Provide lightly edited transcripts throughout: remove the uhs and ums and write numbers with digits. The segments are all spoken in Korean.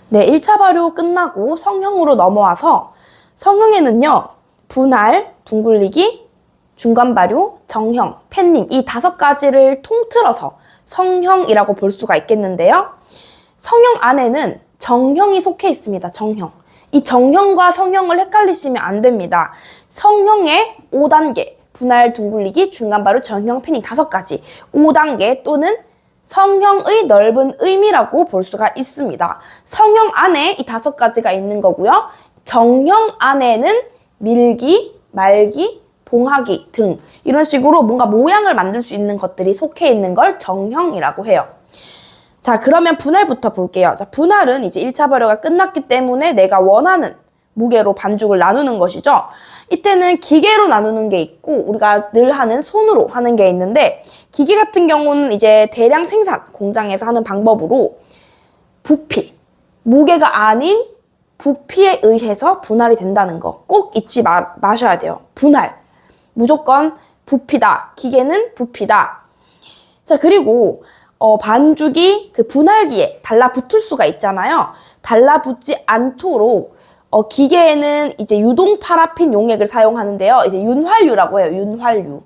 네, 1차 발효 끝나고 성형으로 넘어와서 성형에는요, 분할, 둥글리기, 중간 발효, 정형, 팬닝 이 5가지를 통틀어서 성형이라고 볼 수가 있겠는데요. 성형 안에는 정형이 속해 있습니다. 정형. 이 정형과 성형을 헷갈리시면 안 됩니다. 성형의 5단계, 분할, 둥글리기, 중간 발효, 정형, 팬닝 5가지 5단계 또는 성형의 넓은 의미라고 볼 수가 있습니다. 성형 안에 이 5가지가 있는 거고요. 정형 안에는 밀기, 말기, 봉하기 등 이런 식으로 뭔가 모양을 만들 수 있는 것들이 속해 있는 걸 정형이라고 해요. 자, 그러면 분할부터 볼게요. 자, 분할은 이제 1차 발효가 끝났기 때문에 내가 원하는 무게로 반죽을 나누는 것이죠. 이때는 기계로 나누는 게 있고 우리가 늘 하는 손으로 하는 게 있는데 기계 같은 경우는 이제 대량 생산 공장에서 하는 방법으로 부피, 무게가 아닌 부피에 의해서 분할이 된다는 거 꼭 잊지 마셔야 돼요. 분할. 무조건 부피다. 기계는 부피다. 자, 그리고 반죽이 그 분할기에 달라붙을 수가 있잖아요. 달라붙지 않도록 기계에는 이제 유동 파라핀 용액을 사용하는데요. 이제 윤활유라고 해요. 윤활유.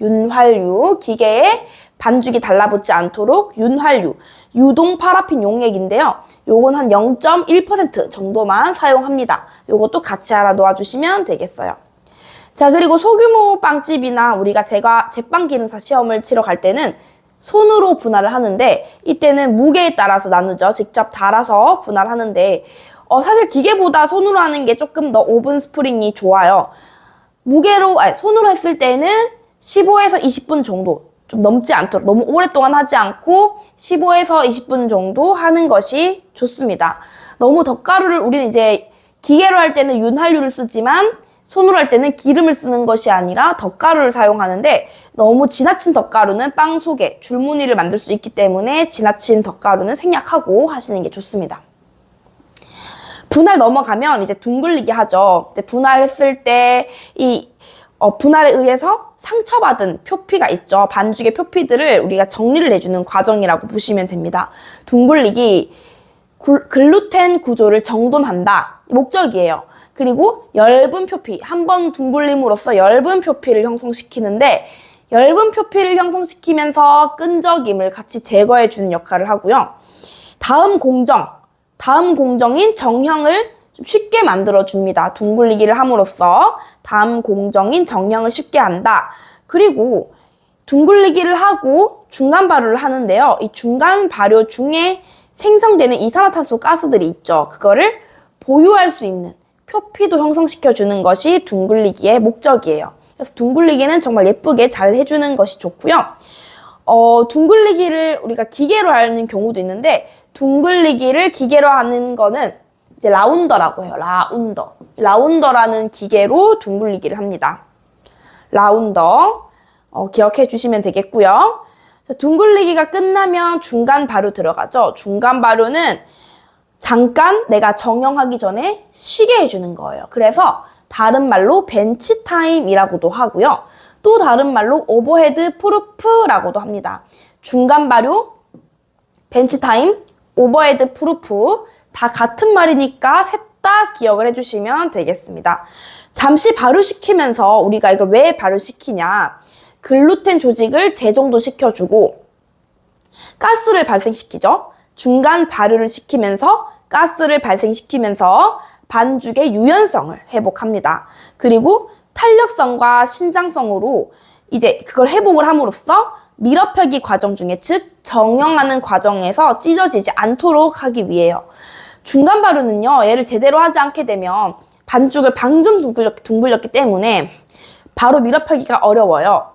윤활유. 기계에 반죽이 달라붙지 않도록 윤활유. 유동 파라핀 용액인데요. 요건 한 0.1% 정도만 사용합니다. 요것도 같이 알아놓아 주시면 되겠어요. 자, 그리고 소규모 빵집이나 우리가 제빵 기능사 시험을 치러 갈 때는 손으로 분할을 하는데 이때는 무게에 따라서 나누죠. 직접 달아서 분할하는데 사실 기계보다 손으로 하는 게 조금 더 오븐 스프링이 좋아요. 손으로 했을 때는 15에서 20분 정도 좀 넘지 않도록 너무 오랫동안 하지 않고 15에서 20분 정도 하는 것이 좋습니다. 너무 덧가루를 우리는 이제 기계로 할 때는 윤활유를 쓰지만 손으로 할 때는 기름을 쓰는 것이 아니라 덧가루를 사용하는데 너무 지나친 덧가루는 빵 속에 줄무늬를 만들 수 있기 때문에 지나친 덧가루는 생략하고 하시는 게 좋습니다. 분할 넘어가면 이제 둥글리기 하죠. 이제 분할했을 때 분할에 의해서 상처받은 표피가 있죠. 반죽의 표피들을 우리가 정리를 해주는 과정이라고 보시면 됩니다. 둥글리기, 글루텐 구조를 정돈한다. 목적이에요. 그리고 엷은 표피, 한 번 둥글림으로써 엷은 표피를 형성시키는데 엷은 표피를 형성시키면서 끈적임을 같이 제거해주는 역할을 하고요. 다음 공정인 정형을 좀 쉽게 만들어줍니다. 둥글리기를 함으로써 다음 공정인 정형을 쉽게 한다. 그리고 둥글리기를 하고 중간 발효를 하는데요. 이 중간 발효 중에 생성되는 이산화탄소 가스들이 있죠. 그거를 보유할 수 있는 표피도 형성시켜주는 것이 둥글리기의 목적이에요. 그래서 둥글리기는 정말 예쁘게 잘 해주는 것이 좋고요. 둥글리기를 우리가 기계로 하는 경우도 있는데 둥글리기를 기계로 하는 거는 이제 라운더라고 해요. 라운더라는 기계로 둥글리기를 합니다. 라운더 기억해 주시면 되겠고요. 둥글리기가 끝나면 중간 발효 들어가죠. 중간 발효는 잠깐 내가 정형하기 전에 쉬게 해주는 거예요. 그래서 다른 말로 벤치 타임이라고도 하고요. 또 다른 말로 오버헤드 프루프라고도 합니다. 중간 발효, 벤치 타임, 오버헤드 프루프 다 같은 말이니까 셋 다 기억을 해주시면 되겠습니다. 잠시 발효시키면서 우리가 이걸 왜 발효시키냐? 글루텐 조직을 재정돈시켜주고 가스를 발생시키죠. 중간 발효를 시키면서 가스를 발생시키면서 반죽의 유연성을 회복합니다. 그리고 탄력성과 신장성으로 이제 그걸 회복을 함으로써 밀어펴기 과정 중에 즉 정형하는 과정에서 찢어지지 않도록 하기 위해요. 중간 발효는요, 얘를 제대로 하지 않게 되면 반죽을 방금 둥글렸기 때문에 바로 밀어펴기가 어려워요.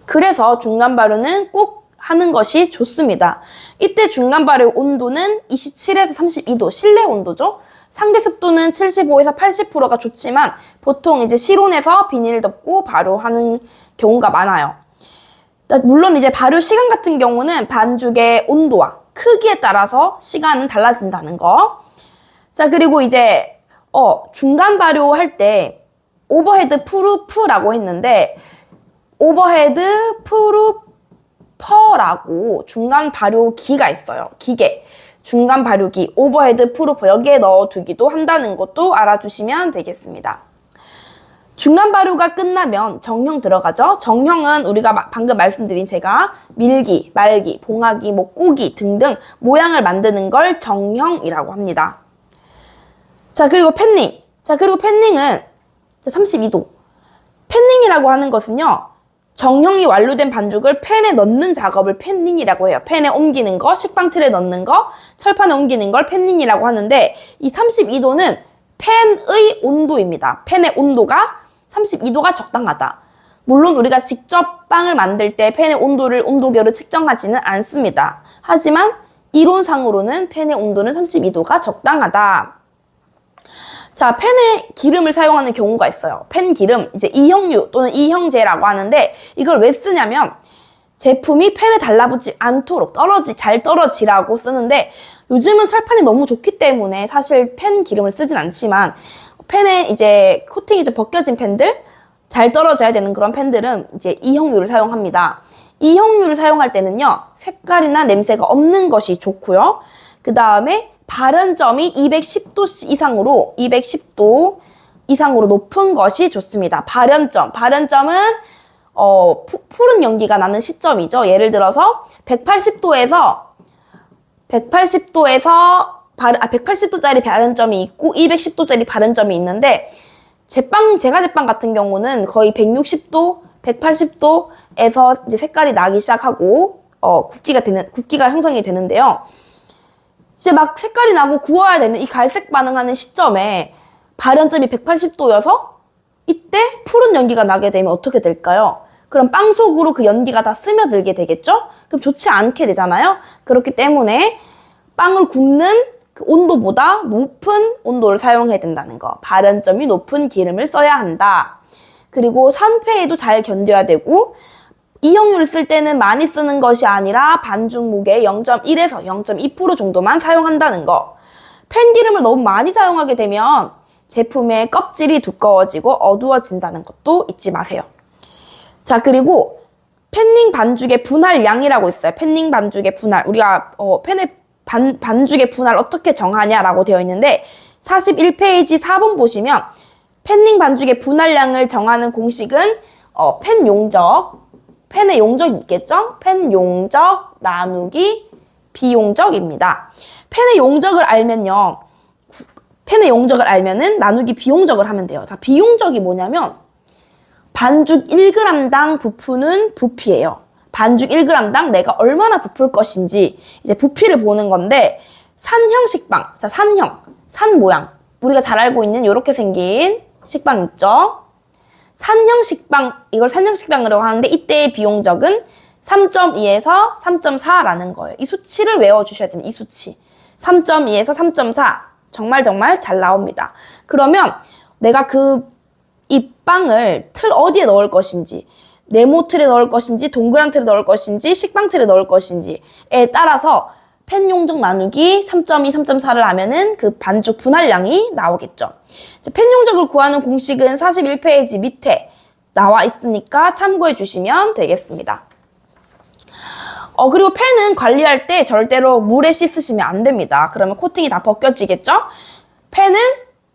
그래서 중간 발효는 꼭 하는 것이 좋습니다. 이때 중간 발효 온도는 27에서 32도, 실내 온도죠. 상대 습도는 75에서 80%가 좋지만 보통 이제 실온에서 비닐 덮고 발효하는 경우가 많아요. 물론 이제 발효 시간 같은 경우는 반죽의 온도와 크기에 따라서 시간은 달라진다는 거. 자, 그리고 이제 중간 발효할 때 오버헤드 프루프라고 했는데 오버헤드 프루퍼라고 중간 발효기가 있어요. 기계. 중간 발효기, 오버헤드 프루퍼 여기에 넣어두기도 한다는 것도 알아두시면 되겠습니다. 중간 발효가 끝나면 정형 들어가죠. 정형은 우리가 방금 말씀드린 제가 밀기, 말기, 봉하기, 뭐 꼬기 등등 모양을 만드는 걸 정형이라고 합니다. 자, 그리고 팬닝. 자, 그리고 팬닝은 32도. 팬닝이라고 하는 것은요, 정형이 완료된 반죽을 팬에 넣는 작업을 팬닝이라고 해요. 팬에 옮기는 거, 식빵틀에 넣는 거, 철판에 옮기는 걸 팬닝이라고 하는데, 이 32도는 팬의 온도입니다. 팬의 온도가 32도가 적당하다. 물론 우리가 직접 빵을 만들 때 팬의 온도를 온도계로 측정하지는 않습니다. 하지만 이론상으로는 팬의 온도는 32도가 적당하다. 자, 팬에 기름을 사용하는 경우가 있어요. 팬 기름, 이제 이형유 또는 이형제라고 하는데 이걸 왜 쓰냐면 제품이 팬에 달라붙지 않도록 잘 떨어지라고 쓰는데 요즘은 철판이 너무 좋기 때문에 사실 팬 기름을 쓰진 않지만 팬에 이제 코팅이 좀 벗겨진 팬들, 잘 떨어져야 되는 그런 팬들은 이제 이형유를 사용합니다. 이형유를 사용할 때는요, 색깔이나 냄새가 없는 것이 좋고요. 그 다음에 발연점이 210도 이상으로 높은 것이 좋습니다. 발연점은 푸른 연기가 나는 시점이죠. 예를 들어서 180도짜리 발연점이 있고 210도짜리 발연점이 있는데 제가 제빵 같은 경우는 거의 160도, 180도에서 이제 색깔이 나기 시작하고 굽기가 형성이 되는데요. 이제 막 색깔이 나고 구워야 되는 이 갈색 반응하는 시점에 발연점이 180도여서 이때 푸른 연기가 나게 되면 어떻게 될까요? 그럼 빵 속으로 그 연기가 다 스며들게 되겠죠? 그럼 좋지 않게 되잖아요? 그렇기 때문에 빵을 굽는 그 온도보다 높은 온도를 사용해야 된다는 거. 발연점이 높은 기름을 써야 한다. 그리고 산패에도 잘 견뎌야 되고 이형유를 쓸 때는 많이 쓰는 것이 아니라 반죽 무게 0.1에서 0.2% 정도만 사용한다는 거. 팬기름을 너무 많이 사용하게 되면 제품의 껍질이 두꺼워지고 어두워진다는 것도 잊지 마세요. 자, 그리고 팬닝 반죽의 분할량이라고 있어요. 팬닝 반죽의 분할. 우리가 반죽의 분할 어떻게 정하냐라고 되어 있는데 41페이지 4번 보시면 팬닝 반죽의 분할량을 정하는 공식은 팬의 용적이 있겠죠? 팬 용적 나누기 비용적입니다. 팬의 용적을 알면은 나누기 비용적을 하면 돼요. 자, 비용적이 뭐냐면 반죽 1g당 부푸는 부피예요. 반죽 1g당 내가 얼마나 부풀 것인지 이제 부피를 보는 건데 산형 식빵, 자, 산 모양 우리가 잘 알고 있는 이렇게 생긴 식빵 있죠? 산형 식빵, 이걸 산형 식빵이라고 하는데 이때의 비용적은 3.2에서 3.4라는 거예요. 이 수치를 외워주셔야 됩니다. 이 수치. 3.2에서 3.4. 정말 잘 나옵니다. 그러면 내가 이 빵을 틀 어디에 넣을 것인지, 네모 틀에 넣을 것인지, 동그란 틀에 넣을 것인지, 식빵 틀에 넣을 것인지에 따라서 팬 용적 나누기 3.2, 3.4를 하면은 그 반죽 분할량이 나오겠죠. 팬 용적을 구하는 공식은 41페이지 밑에 나와 있으니까 참고해 주시면 되겠습니다. 그리고 팬은 관리할 때 절대로 물에 씻으시면 안 됩니다. 그러면 코팅이 다 벗겨지겠죠? 팬은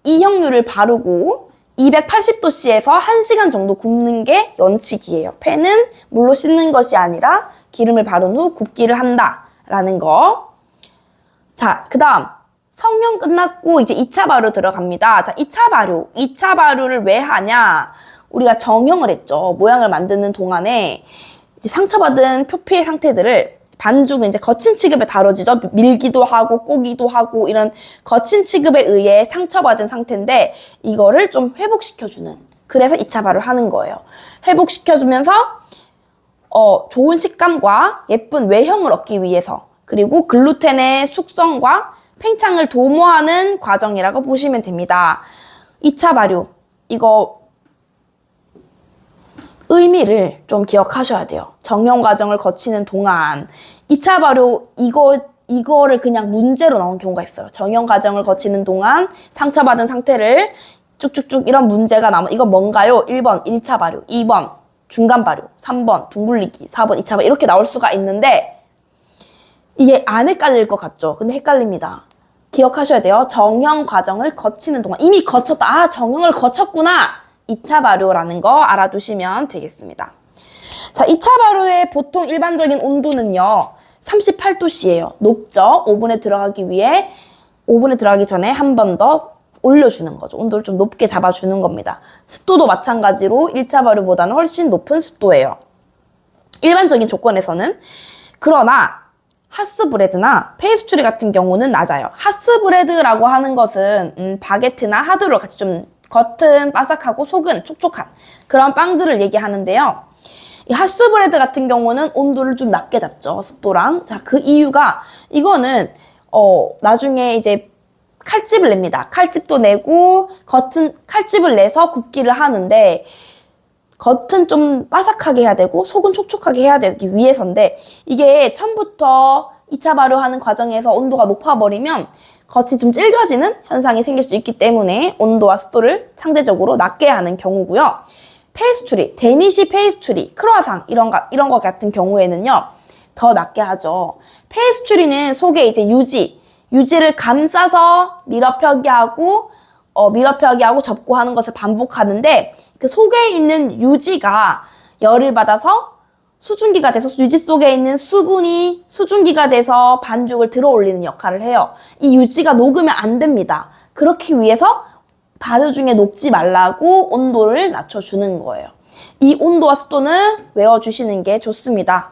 이형유를 바르고 280도씨에서 1시간 정도 굽는 게 연칙이에요. 팬은 물로 씻는 것이 아니라 기름을 바른 후 굽기를 한다라는 거. 자, 그 다음 성형 끝났고 이제 2차 발효 들어갑니다. 자, 2차 발효를 왜 하냐? 우리가 정형을 했죠. 모양을 만드는 동안에 이제 상처받은 표피의 상태들을 반죽은 이제 거친 취급에 다뤄지죠. 밀기도 하고 꼬기도 하고 이런 거친 취급에 의해 상처받은 상태인데 이거를 좀 회복시켜주는, 그래서 2차 발효를 하는 거예요. 회복시켜주면서 좋은 식감과 예쁜 외형을 얻기 위해서, 그리고 글루텐의 숙성과 팽창을 도모하는 과정이라고 보시면 됩니다. 2차 발효, 이거 의미를 좀 기억하셔야 돼요. 정형 과정을 거치는 동안 2차 발효 이거를 그냥 문제로 나온 경우가 있어요. 정형 과정을 거치는 동안 상처받은 상태를 쭉쭉쭉 이런 문제가 나오면 이건 뭔가요? 1번 1차 발효, 2번 중간 발효, 3번 둥글리기, 4번 2차 발효 이렇게 나올 수가 있는데 이게 안 헷갈릴 것 같죠? 근데 헷갈립니다. 기억하셔야 돼요. 정형 과정을 거치는 동안 이미 거쳤다. 아, 정형을 거쳤구나. 2차 발효라는 거 알아두시면 되겠습니다. 자, 2차 발효의 보통 일반적인 온도는요. 38도씨예요. 높죠? 오븐에 들어가기 전에 한 번 더 올려주는 거죠. 온도를 좀 높게 잡아주는 겁니다. 습도도 마찬가지로 1차 발효보다는 훨씬 높은 습도예요. 일반적인 조건에서는. 그러나 하스브레드나 페이스트리 같은 경우는 낮아요. 하스브레드라고 하는 것은 바게트나 하드로 같이 좀 겉은 바삭하고 속은 촉촉한 그런 빵들을 얘기하는데요. 이 하스브레드 같은 경우는 온도를 좀 낮게 잡죠. 습도랑. 자, 그 이유가 이거는 나중에 이제 칼집을 냅니다. 칼집도 내고 겉은 칼집을 내서 굽기를 하는데 겉은 좀 바삭하게 해야 되고 속은 촉촉하게 해야 되기 위해서인데 이게 처음부터 2차 발효하는 과정에서 온도가 높아버리면 겉이 좀 질겨지는 현상이 생길 수 있기 때문에 온도와 습도를 상대적으로 낮게 하는 경우고요. 페이스트리, 데니시 페이스트리, 크루아상 이런 것 같은 경우에는요. 더 낮게 하죠. 페이스트리는 속에 이제 유지를 감싸서 밀어펴기 하고 접고하는 것을 반복하는데 그 속에 있는 유지가 열을 받아서 수증기가 돼서 유지 속에 있는 수분이 수증기가 돼서 반죽을 들어 올리는 역할을 해요. 이 유지가 녹으면 안 됩니다. 그렇기 위해서 발효 중에 녹지 말라고 온도를 낮춰주는 거예요. 이 온도와 습도는 외워주시는 게 좋습니다.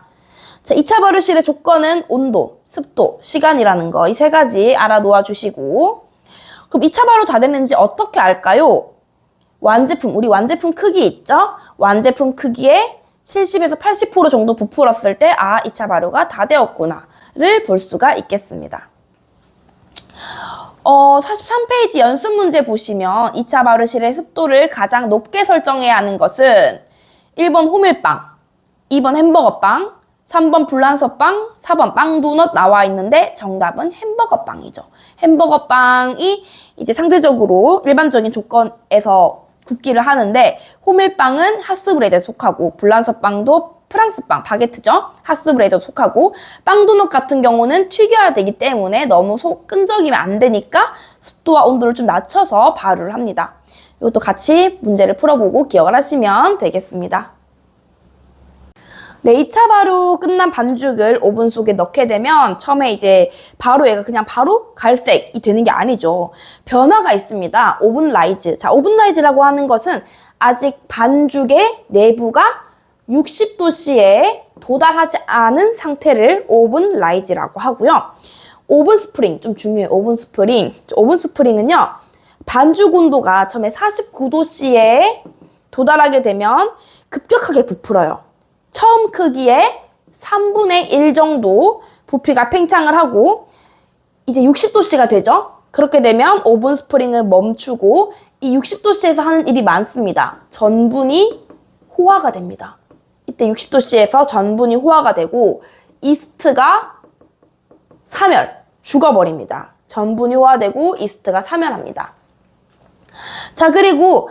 자, 2차 발효실의 조건은 온도, 습도, 시간이라는 거 이 세 가지 알아놓아 주시고 그럼 2차 발효 다 됐는지 어떻게 알까요? 우리 완제품 크기 있죠? 완제품 크기에 70에서 80% 정도 부풀었을 때 2차 발효가 다 되었구나를 볼 수가 있겠습니다. 43페이지 연습 문제 보시면 2차 발효실의 습도를 가장 높게 설정해야 하는 것은 1번 호밀빵, 2번 햄버거빵, 3번 불란서빵, 4번 빵도넛 나와 있는데 정답은 햄버거빵이죠. 햄버거빵이 이제 상대적으로 일반적인 조건에서 굽기를 하는데 호밀빵은 하스브레드에 속하고 불란서빵도 프랑스빵, 바게트죠. 하스브레드에 속하고 빵도넛 같은 경우는 튀겨야 되기 때문에 너무 끈적이면 안 되니까 습도와 온도를 좀 낮춰서 발효를 합니다. 이것도 같이 문제를 풀어보고 기억을 하시면 되겠습니다. 네, 2차 발효 끝난 반죽을 오븐 속에 넣게 되면 처음에 이제 바로 얘가 그냥 바로 갈색이 되는 게 아니죠. 변화가 있습니다. 오븐 라이즈. 자, 오븐 라이즈라고 하는 것은 아직 반죽의 내부가 60도씨에 도달하지 않은 상태를 오븐 라이즈라고 하고요. 오븐 스프링, 좀 중요해요. 오븐 스프링. 오븐 스프링은요. 반죽 온도가 처음에 49도씨에 도달하게 되면 급격하게 부풀어요. 처음 크기의 3분의 1 정도 부피가 팽창을 하고 이제 60도씨가 되죠. 그렇게 되면 오븐 스프링은 멈추고 이 60도씨에서 하는 일이 많습니다. 전분이 호화가 됩니다. 이때 60도씨에서 전분이 호화가 되고 이스트가 죽어버립니다. 전분이 호화되고 이스트가 사멸합니다. 자, 그리고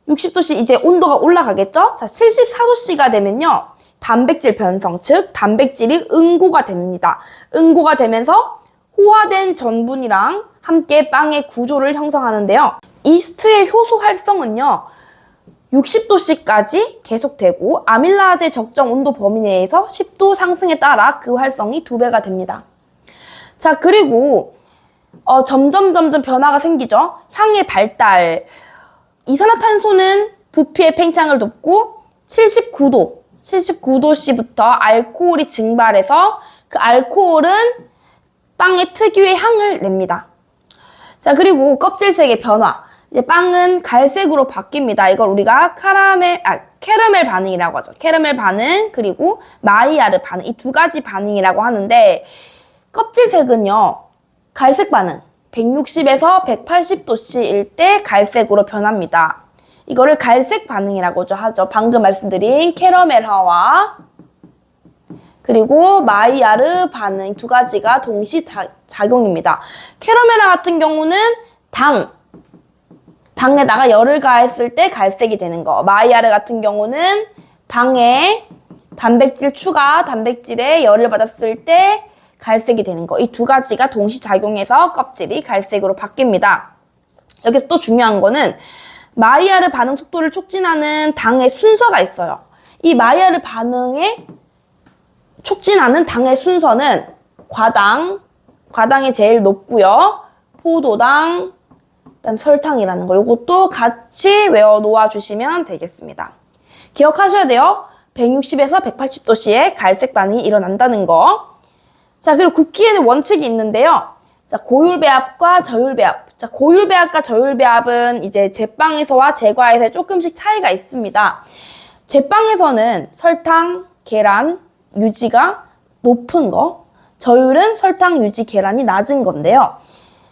60도씨 이제 온도가 올라가겠죠? 자, 74도씨가 되면요. 단백질 변성, 즉 단백질이 응고가 됩니다. 응고가 되면서 호화된 전분이랑 함께 빵의 구조를 형성하는데요. 이스트의 효소 활성은요. 60도씨까지 계속되고 아밀라제 적정 온도 범위 내에서 10도 상승에 따라 그 활성이 2배가 됩니다. 자, 그리고 점점 변화가 생기죠. 향의 발달. 이산화탄소는 부피의 팽창을 돕고 79도씨부터 알코올이 증발해서 그 알코올은 빵의 특유의 향을 냅니다. 자, 그리고 껍질색의 변화. 이제 빵은 갈색으로 바뀝니다. 이걸 우리가 캐러멜 반응이라고 하죠. 캐러멜 반응, 그리고 마이야르 반응. 이 두 가지 반응이라고 하는데, 껍질색은요, 갈색 반응. 160에서 180도씨일 때 갈색으로 변합니다. 이거를 갈색 반응이라고 하죠. 방금 말씀드린 캐러멜화와 그리고 마이야르 반응 두 가지가 동시 작용입니다. 캐러멜화 같은 경우는 당에다가 열을 가했을 때 갈색이 되는 거. 마이야르 같은 경우는 당에 단백질에 열을 받았을 때 갈색이 되는 거. 이 두 가지가 동시 작용해서 껍질이 갈색으로 바뀝니다. 여기서 또 중요한 거는 마이야르 반응 속도를 촉진하는 당의 순서가 있어요. 이 마이야르 반응에 촉진하는 당의 순서는 과당이 제일 높고요. 포도당, 그다음 설탕이라는 거. 이것도 같이 외워 놓아 주시면 되겠습니다. 기억하셔야 돼요. 160에서 180도씨의 갈색 반응이 일어난다는 거. 자, 그리고 굽기에는 원칙이 있는데요. 자, 고율배합과 저율배합. 자, 고율배합과 저율배합은 이제 제빵에서와 제과에서 조금씩 차이가 있습니다. 제빵에서는 설탕, 계란, 유지가 높은 거, 저율은 설탕, 유지, 계란이 낮은 건데요.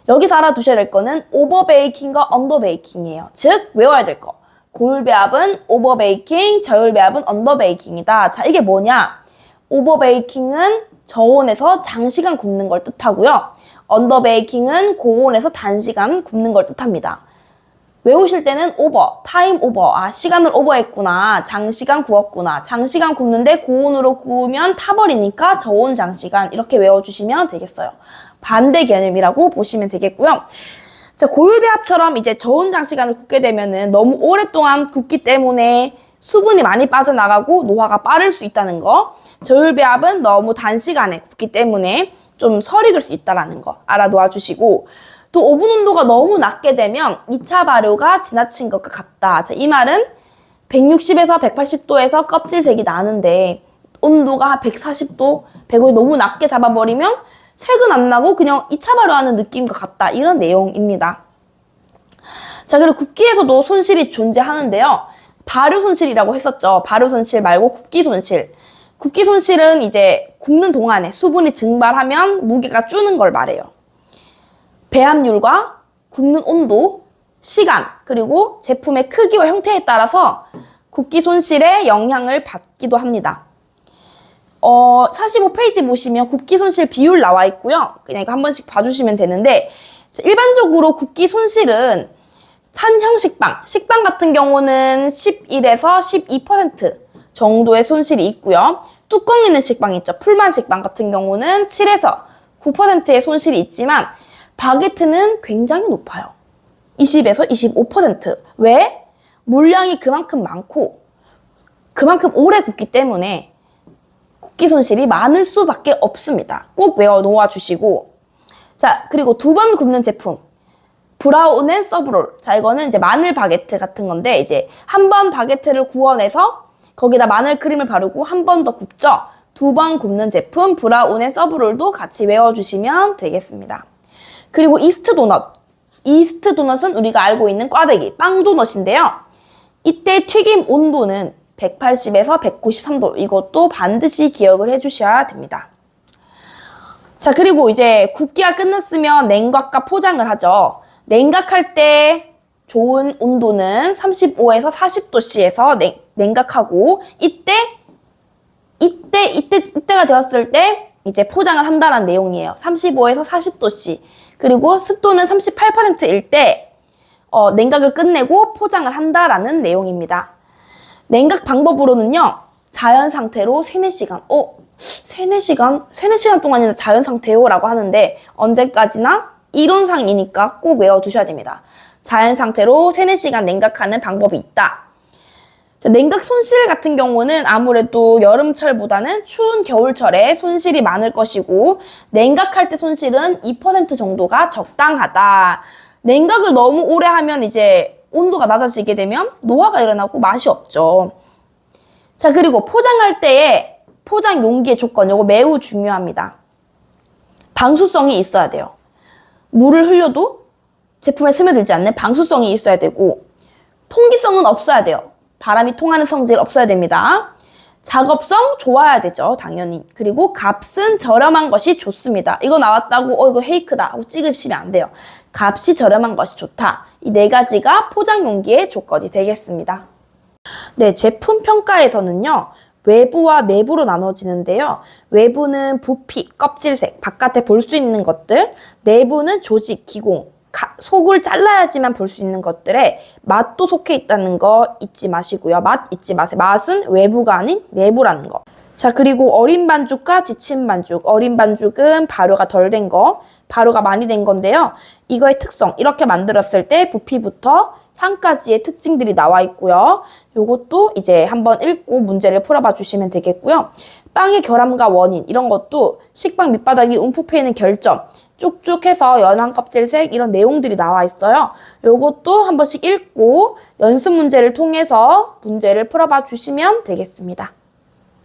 여기서 알아두셔야 될 거는 오버베이킹과 언더베이킹이에요. 즉, 외워야 될 거. 고율배합은 오버베이킹, 저율배합은 언더베이킹이다. 자, 이게 뭐냐? 오버베이킹은 저온에서 장시간 굽는 걸 뜻하고요. 언더베이킹은 고온에서 단시간 굽는 걸 뜻합니다. 외우실 때는 오버, 타임 오버, 시간을 오버했구나, 장시간 구웠구나, 장시간 굽는데 고온으로 구우면 타버리니까 저온 장시간 이렇게 외워주시면 되겠어요. 반대 개념이라고 보시면 되겠고요. 자, 고율배합처럼 이제 저온 장시간을 굽게 되면은 너무 오랫동안 굽기 때문에 수분이 많이 빠져나가고 노화가 빠를 수 있다는 거. 저율배합은 너무 단시간에 굽기 때문에 좀 설익을 수 있다는 거 알아놓아 주시고, 또 오븐 온도가 너무 낮게 되면 2차 발효가 지나친 것과 같다. 자, 이 말은 160에서 180도에서 껍질색이 나는데 온도가 140도, 100을 너무 낮게 잡아버리면 색은 안 나고 그냥 2차 발효하는 느낌과 같다. 이런 내용입니다. 자, 그리고 굽기에서도 손실이 존재하는데요. 발효 손실이라고 했었죠. 발효 손실 말고 굽기 손실. 굽기 손실은 이제 굽는 동안에 수분이 증발하면 무게가 주는 걸 말해요. 배합률과 굽는 온도, 시간, 그리고 제품의 크기와 형태에 따라서 굽기 손실에 영향을 받기도 합니다. 45페이지 보시면 굽기 손실 비율 나와 있고요. 그냥 이거 한 번씩 봐주시면 되는데, 일반적으로 굽기 손실은 산형 식빵 같은 경우는 11에서 12% 정도의 손실이 있고요. 뚜껑 있는 식빵 있죠. 풀만 식빵 같은 경우는 7에서 9%의 손실이 있지만 바게트는 굉장히 높아요. 20에서 25%. 왜? 물량이 그만큼 많고 그만큼 오래 굽기 때문에 굽기 손실이 많을 수밖에 없습니다. 꼭 외워 놓아 주시고, 자, 그리고 2번 굽는 제품 브라운 앤 서브롤. 자, 이거는 이제 마늘 바게트 같은 건데, 이제 한 번 바게트를 구워내서 거기다 마늘 크림을 바르고 한 번 더 굽죠. 2번 굽는 제품 브라운 앤 서브롤도 같이 외워주시면 되겠습니다. 그리고 이스트 도넛. 이스트 도넛은 우리가 알고 있는 꽈배기, 빵 도넛인데요. 이때 튀김 온도는 180에서 193도. 이것도 반드시 기억을 해주셔야 됩니다. 자, 그리고 이제 굽기가 끝났으면 냉각과 포장을 하죠. 냉각할 때 좋은 온도는 35에서 40도씨에서 냉각하고, 이때가 되었을 때 이제 포장을 한다는 내용이에요. 35에서 40도씨. 그리고 습도는 38%일 때 냉각을 끝내고 포장을 한다라는 내용입니다. 냉각 방법으로는요, 자연 상태로 3, 4시간. 3, 4시간 동안이나 자연 상태요? 라고 하는데, 언제까지나 이론상이니까 꼭 외워두셔야 됩니다. 자연 상태로 3, 4시간 냉각하는 방법이 있다. 자, 냉각 손실 같은 경우는 아무래도 여름철보다는 추운 겨울철에 손실이 많을 것이고, 냉각할 때 손실은 2% 정도가 적당하다. 냉각을 너무 오래 하면 이제 온도가 낮아지게 되면 노화가 일어나고 맛이 없죠. 자, 그리고 포장할 때의 포장 용기의 조건, 이거 매우 중요합니다. 방수성이 있어야 돼요. 물을 흘려도 제품에 스며들지 않는 방수성이 있어야 되고, 통기성은 없어야 돼요. 바람이 통하는 성질 없어야 됩니다. 작업성 좋아야 되죠, 당연히. 그리고 값은 저렴한 것이 좋습니다. 이거 나왔다고 이거 페이크다 하고 찍으시면 안 돼요. 값이 저렴한 것이 좋다. 이 4가지가 포장 용기의 조건이 되겠습니다. 네, 제품 평가에서는요, 외부와 내부로 나눠지는데요. 외부는 부피, 껍질색, 바깥에 볼 수 있는 것들, 내부는 조직, 기공, 속을 잘라야지만 볼 수 있는 것들에 맛도 속해 있다는 거 잊지 마시고요. 맛 잊지 마세요. 맛은 외부가 아닌 내부라는 거. 자, 그리고 어린 반죽과 지친 반죽. 어린 반죽은 발효가 덜 된 거, 발효가 많이 된 건데요. 이거의 특성, 이렇게 만들었을 때 부피부터 향까지의 특징들이 나와 있고요. 요것도 이제 한번 읽고 문제를 풀어봐 주시면 되겠고요. 빵의 결함과 원인, 이런 것도 식빵 밑바닥이 움푹 패이는 결점, 쭉쭉해서 연한 껍질색 이런 내용들이 나와 있어요. 요것도 한 번씩 읽고 연습 문제를 통해서 문제를 풀어봐 주시면 되겠습니다.